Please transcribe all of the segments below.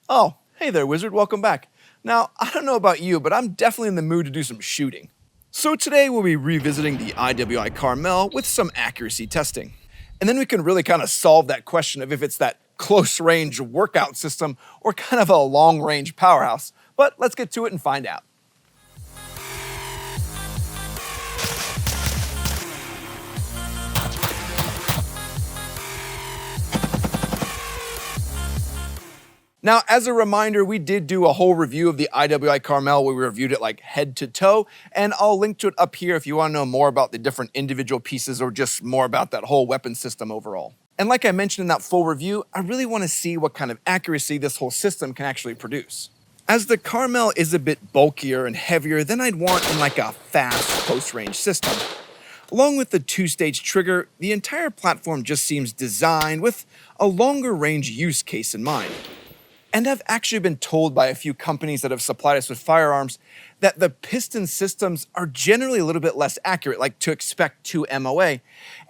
Oh, hey there, Wizard, welcome back. Now, I don't know about you, but I'm definitely in the mood to do some shooting. So today we'll be revisiting the IWI Carmel with some accuracy testing. And then we can really kind of solve that question of if it's that close-range workout system or kind of a long-range powerhouse. But let's get to it and find out. Now, as a reminder, we did do a whole review of the IWI Carmel where we reviewed it like head to toe, and I'll link to it up here if you want to know more about the different individual pieces or just more about that whole weapon system overall. And like I mentioned in that full review, I really want to see what kind of accuracy this whole system can actually produce. As the Carmel is a bit bulkier and heavier than I'd want in like a fast close-range system. Along with the two-stage trigger, the entire platform just seems designed with a longer range use case in mind. And I've actually been told by a few companies that have supplied us with firearms that the piston systems are generally a little bit less accurate, like to expect 2 MOA.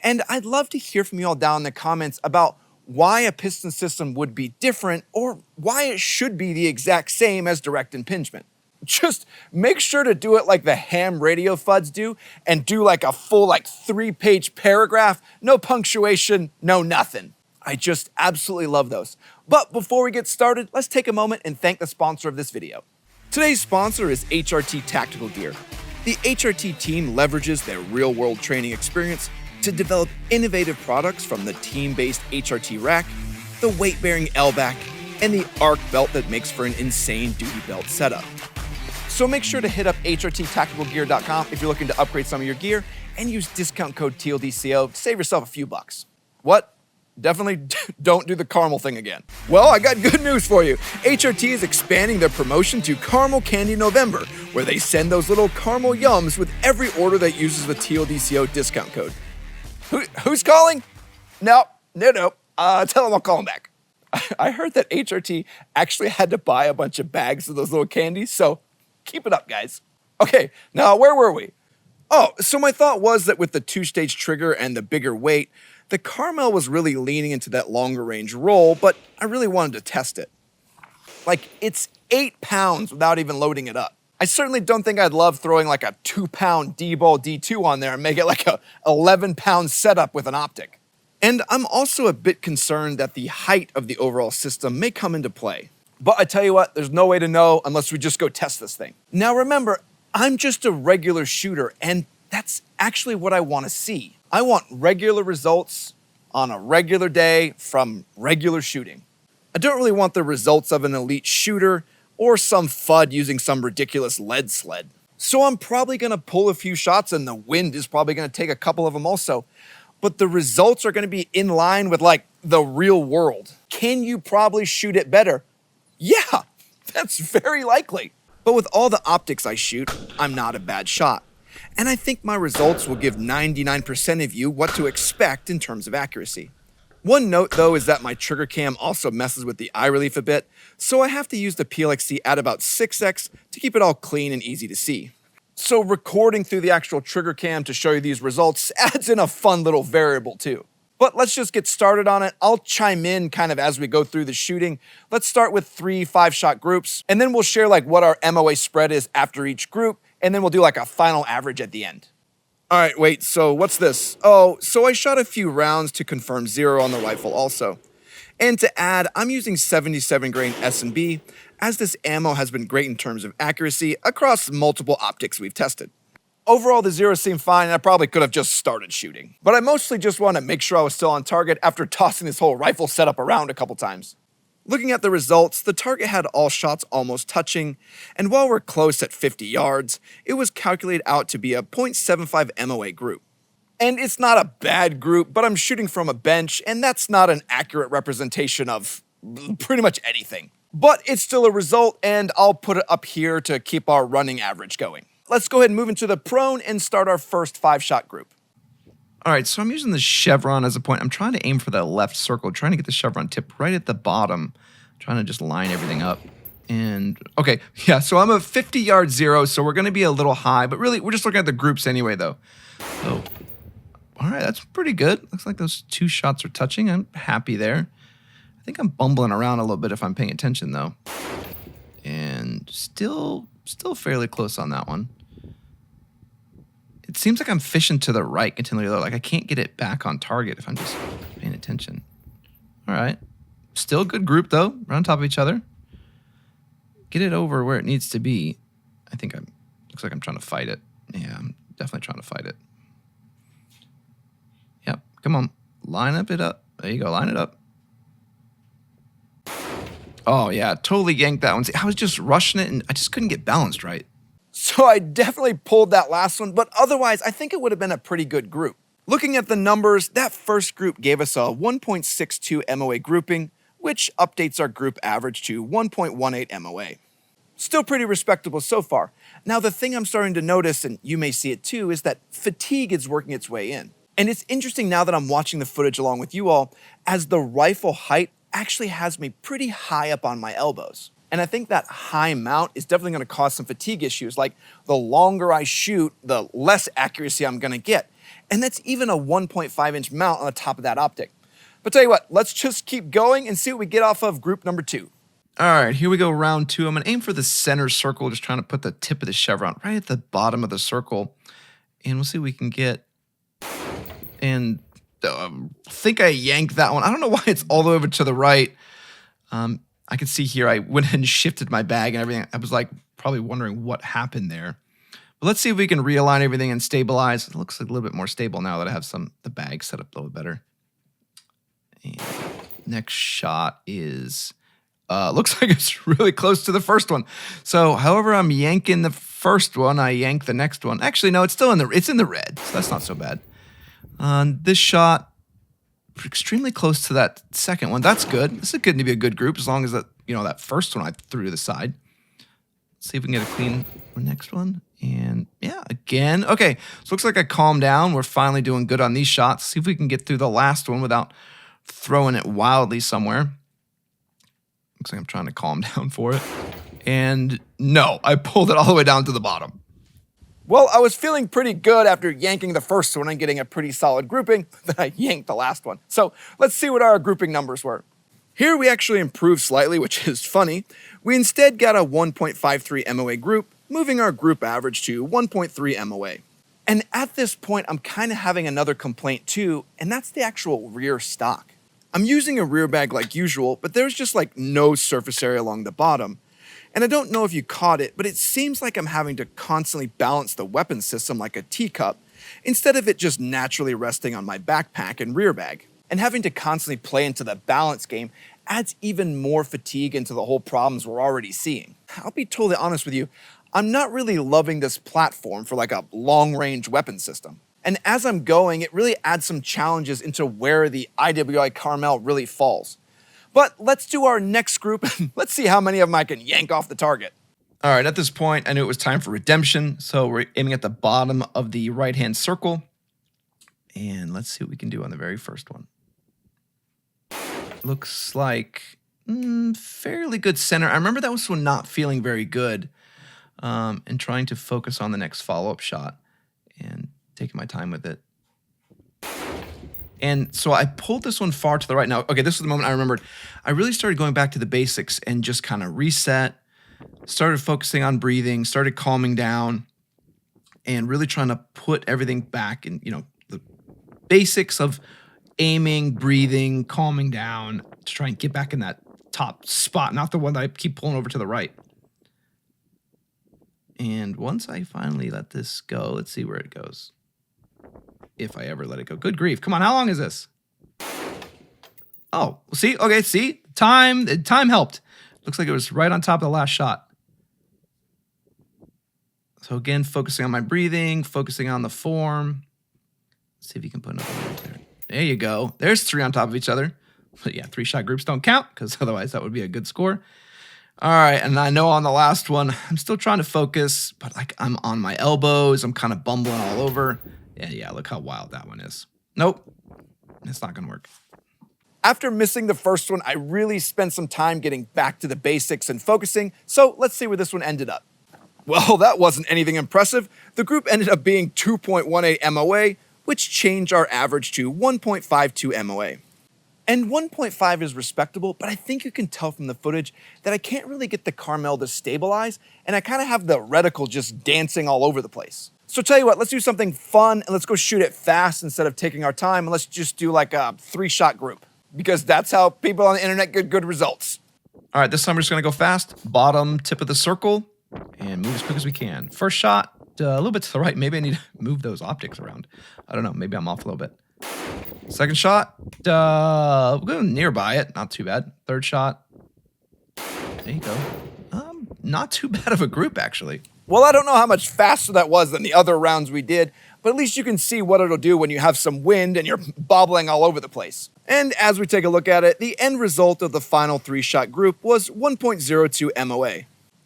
And I'd love to hear from you all down in the comments about why a piston system would be different or why it should be the exact same as direct impingement. Just make sure to do it like the ham radio FUDs do and do like a full 3-page paragraph, no punctuation, no nothing. I just absolutely love those. But before we get started, let's take a moment and thank the sponsor of this video. Today's sponsor is HRT Tactical Gear. The HRT team leverages their real-world training experience to develop innovative products from the team-based HRT rack, the weight-bearing L-back, and the arc belt that makes for an insane duty belt setup. So make sure to hit up HRTTacticalGear.com if you're looking to upgrade some of your gear and use discount code TLDco to save yourself a few bucks. What? Definitely don't do the caramel thing again. Well, I got good news for you. HRT is expanding their promotion to Caramel Candy November, where they send those little caramel yums with every order that uses the TLDco discount code. Who's calling? No. Tell them I'll call them back. I heard that HRT actually had to buy a bunch of bags of those little candies, so keep it up, guys. Okay, now where were we? Oh, so my thought was that with the two-stage trigger and the bigger weight, the Carmel was really leaning into that longer range roll, but I really wanted to test it. Like, it's 8 pounds without even loading it up. I certainly don't think I'd love throwing like a 2-pound D-ball D2 on there and make it like a 11-pound setup with an optic. And I'm also a bit concerned that the height of the overall system may come into play. But I tell you what, there's no way to know unless we just go test this thing. Now remember, I'm just a regular shooter, and that's actually what I want to see. I want regular results on a regular day from regular shooting. I don't really want the results of an elite shooter or some FUD using some ridiculous lead sled. So I'm probably going to pull a few shots and the wind is probably going to take a couple of them also. But the results are going to be in line with like the real world. Can you probably shoot it better? Yeah, that's very likely. But with all the optics I shoot, I'm not a bad shot. And I think my results will give 99% of you what to expect in terms of accuracy. One note though is that my trigger cam also messes with the eye relief a bit, so I have to use the PLXC at about 6x to keep it all clean and easy to see. So recording through the actual trigger cam to show you these results adds in a fun little variable too. But let's just get started on it. I'll chime in kind of as we go through the shooting. Let's start with 3 5-shot groups, and then we'll share like what our MOA spread is after each group, and then we'll do like a final average at the end. All right, wait, so what's this? Oh, so I shot a few rounds to confirm 0 on the rifle also. And to add, I'm using 77 grain S&B, as this ammo has been great in terms of accuracy across multiple optics we've tested. Overall, the 0 seemed fine, and I probably could have just started shooting. But I mostly just wanted to make sure I was still on target after tossing this whole rifle setup around a couple times. Looking at the results, the target had all shots almost touching, and while we're close at 50 yards, it was calculated out to be a .75 MOA group. And it's not a bad group, but I'm shooting from a bench, and that's not an accurate representation of pretty much anything. But it's still a result, and I'll put it up here to keep our running average going. Let's go ahead and move into the prone and start our first 5-shot group. All right, so I'm using the chevron as a point. I'm trying to aim for the left circle, trying to get the chevron tip right at the bottom, trying to just line everything up. And, okay, yeah, so I'm a 50-yard 0, so we're going to be a little high, but really, we're just looking at the groups anyway, though. So, all right, that's pretty good. Looks like those 2 shots are touching. I'm happy there. I think I'm bumbling around a little bit if I'm paying attention, though. And still fairly close on that one. It seems like I'm fishing to the right continually, though. Like, I can't get it back on target if I'm just paying attention. All right. Still a good group, though. Right on top of each other. Get it over where it needs to be. I think looks like I'm trying to fight it. Yeah, I'm definitely trying to fight it. Yep. Come on. Line it up. There you go. Line it up. Oh, yeah. Totally yanked that one. See, I was just rushing it, and I just couldn't get balanced right. So I definitely pulled that last one, but otherwise, I think it would have been a pretty good group. Looking at the numbers, that first group gave us a 1.62 MOA grouping, which updates our group average to 1.18 MOA. Still pretty respectable so far. Now, the thing I'm starting to notice, and you may see it too, is that fatigue is working its way in. And it's interesting now that I'm watching the footage along with you all, as the rifle height actually has me pretty high up on my elbows. And I think that high mount is definitely going to cause some fatigue issues. Like, the longer I shoot, the less accuracy I'm going to get. And that's even a 1.5-inch mount on the top of that optic. But tell you what, let's just keep going and see what we get off of group number 2. All right, here we go, round 2. I'm going to aim for the center circle, just trying to put the tip of the chevron right at the bottom of the circle. And we'll see what we can get. And I think I yanked that one. I don't know why it's all the way over to the right. I can see here I went ahead and shifted my bag and everything. I was like probably wondering what happened there. But let's see if we can realign everything and stabilize. It looks like a little bit more stable now that I have the bag set up a little better. And next shot is, looks like it's really close to the first one. So however I'm yanking the first one, I yank the next one. Actually, no, it's in the red, so that's not so bad. This shot, extremely close to that second one. That's good. This is going to be a good group as long as that first one I threw to the side. Let's see if we can get a clean next one. And yeah, again. Okay, so looks like I calmed down. We're finally doing good on these shots. See if we can get through the last one without throwing it wildly somewhere. Looks like I'm trying to calm down for it. And no, I pulled it all the way down to the bottom. Well, I was feeling pretty good after yanking the first one and getting a pretty solid grouping, then I yanked the last one. So let's see what our grouping numbers were. Here we actually improved slightly, which is funny. We instead got a 1.53 MOA group, moving our group average to 1.3 MOA. And at this point, I'm kind of having another complaint too, and that's the actual rear stock. I'm using a rear bag like usual, but there's just like no surface area along the bottom. And I don't know if you caught it, but it seems like I'm having to constantly balance the weapon system like a teacup, instead of it just naturally resting on my backpack and rear bag. And having to constantly play into the balance game adds even more fatigue into the whole problems we're already seeing. I'll be totally honest with you, I'm not really loving this platform for like a long-range weapon system. And as I'm going, it really adds some challenges into where the IWI Carmel really falls. But let's do our next group, and let's see how many of them I can yank off the target. All right, at this point, I knew it was time for redemption, so we're aiming at the bottom of the right-hand circle. And let's see what we can do on the very first one. Looks like fairly good center. I remember that was one not feeling very good, and trying to focus on the next follow-up shot and taking my time with it. And so I pulled this one far to the right. Now, okay, this was the moment I remembered. I really started going back to the basics and just kind of reset, started focusing on breathing, started calming down, and really trying to put everything back in, the basics of aiming, breathing, calming down to try and get back in that top spot, not the one that I keep pulling over to the right. And once I finally let this go, let's see where it goes. If I ever let it go. Good grief. Come on, how long is this? Oh, see? Okay, see? Time helped. Looks like it was right on top of the last shot. So again, focusing on my breathing, focusing on the form. Let's see if you can put another one right there. There you go. There's 3 on top of each other. But yeah, 3-shot groups don't count, because otherwise that would be a good score. All right, and I know on the last one, I'm still trying to focus, but like I'm on my elbows. I'm kind of bumbling all over. Yeah, look how wild that one is. Nope, it's not gonna work. After missing the first one, I really spent some time getting back to the basics and focusing, so let's see where this one ended up. Well, that wasn't anything impressive. The group ended up being 2.18 MOA, which changed our average to 1.52 MOA. And 1.5 is respectable, but I think you can tell from the footage that I can't really get the Carmel to stabilize, and I kind of have the reticle just dancing all over the place. So tell you what, let's do something fun, and let's go shoot it fast instead of taking our time, and let's just do like a 3-shot group, because that's how people on the internet get good results. All right, this time we're just gonna go fast. Bottom tip of the circle, and move as quick as we can. First shot, a little bit to the right. Maybe I need to move those optics around. I don't know, maybe I'm off a little bit. Second shot, we're going nearby it, not too bad. Third shot, there you go. Not too bad of a group, actually. Well, I don't know how much faster that was than the other rounds we did, but at least you can see what it'll do when you have some wind and you're bobbling all over the place. And as we take a look at it, the end result of the final 3-shot group was 1.02 MOA,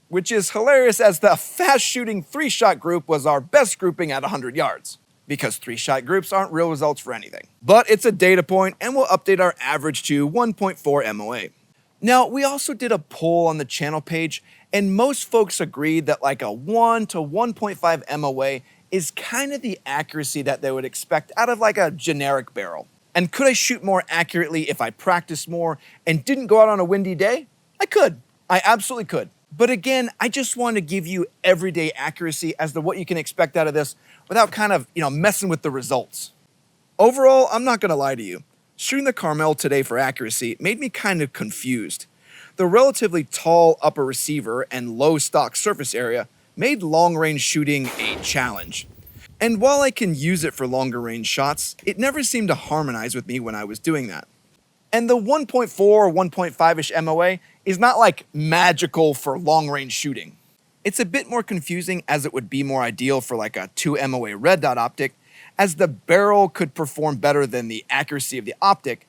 which is hilarious as the fast-shooting 3-shot group was our best grouping at 100 yards. Because 3-shot groups aren't real results for anything. But it's a data point, and we'll update our average to 1.4 MOA. Now, we also did a poll on the channel page, and most folks agreed that like a 1 to 1.5 MOA is kind of the accuracy that they would expect out of like a generic barrel. And could I shoot more accurately if I practiced more and didn't go out on a windy day? I could. I absolutely could. But again, I just want to give you everyday accuracy as to what you can expect out of this without kind of, messing with the results. Overall, I'm not going to lie to you. Shooting the Carmel today for accuracy made me kind of confused. The relatively tall upper receiver and low stock surface area made long-range shooting a challenge. And while I can use it for longer range shots, it never seemed to harmonize with me when I was doing that. And the 1.4 or 1.5-ish MOA is not like magical for long-range shooting. It's a bit more confusing as it would be more ideal for like a 2 MOA red dot optic, as the barrel could perform better than the accuracy of the optic,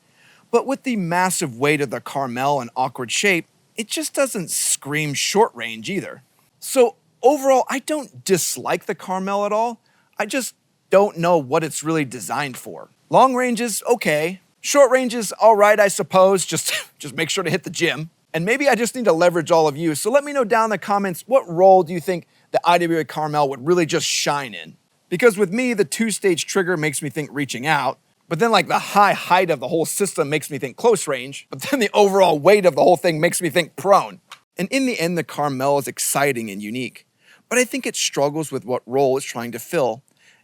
but with the massive weight of the Carmel and awkward shape, it just doesn't scream short range either. So overall, I don't dislike the Carmel at all, I just don't know what it's really designed for. Long range is okay. Short range is all right, I suppose, just make sure to hit the gym. And maybe I just need to leverage all of you, so let me know down in the comments what role do you think the IWI Carmel would really just shine in. Because with me, the 2-stage trigger makes me think reaching out, but then like the high height of the whole system makes me think close range, but then the overall weight of the whole thing makes me think prone. And in the end, the Carmel is exciting and unique, but I think it struggles with what role it's trying to fill.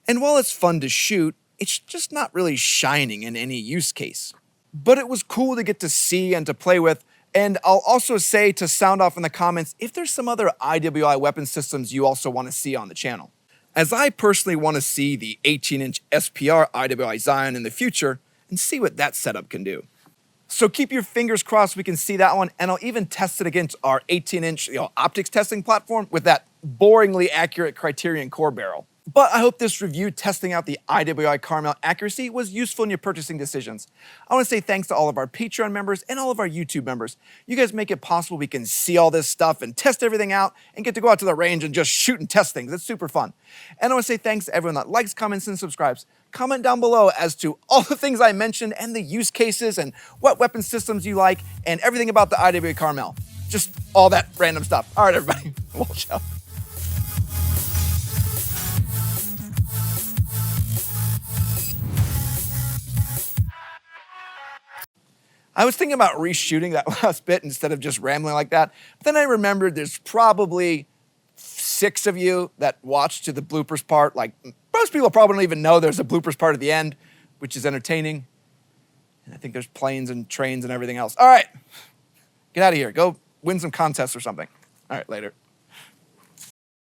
And while it's fun to shoot, it's just not really shining in any use case. But it was cool to get to see and to play with, and I'll also say to sound off in the comments if there's some other IWI weapon systems you also want to see on the channel. As I personally want to see the 18-inch SPR IWI Zion in the future and see what that setup can do. So keep your fingers crossed we can see that one, and I'll even test it against our 18-inch optics testing platform with that boringly accurate Criterion core barrel. But I hope this review testing out the IWI Carmel accuracy was useful in your purchasing decisions. I want to say thanks to all of our Patreon members and all of our YouTube members. You guys make it possible we can see all this stuff and test everything out and get to go out to the range and just shoot and test things. It's super fun. And I want to say thanks to everyone that likes, comments, and subscribes. Comment down below as to all the things I mentioned and the use cases and what weapon systems you like and everything about the IWI Carmel. Just all that random stuff. All right, everybody. Watch out. I was thinking about reshooting that last bit instead of just rambling like that. But then I remembered there's probably 6 of you that watched to the bloopers part. Like, most people probably don't even know there's a bloopers part at the end, which is entertaining. And I think there's planes and trains and everything else. All right, get out of here. Go win some contests or something. All right, later.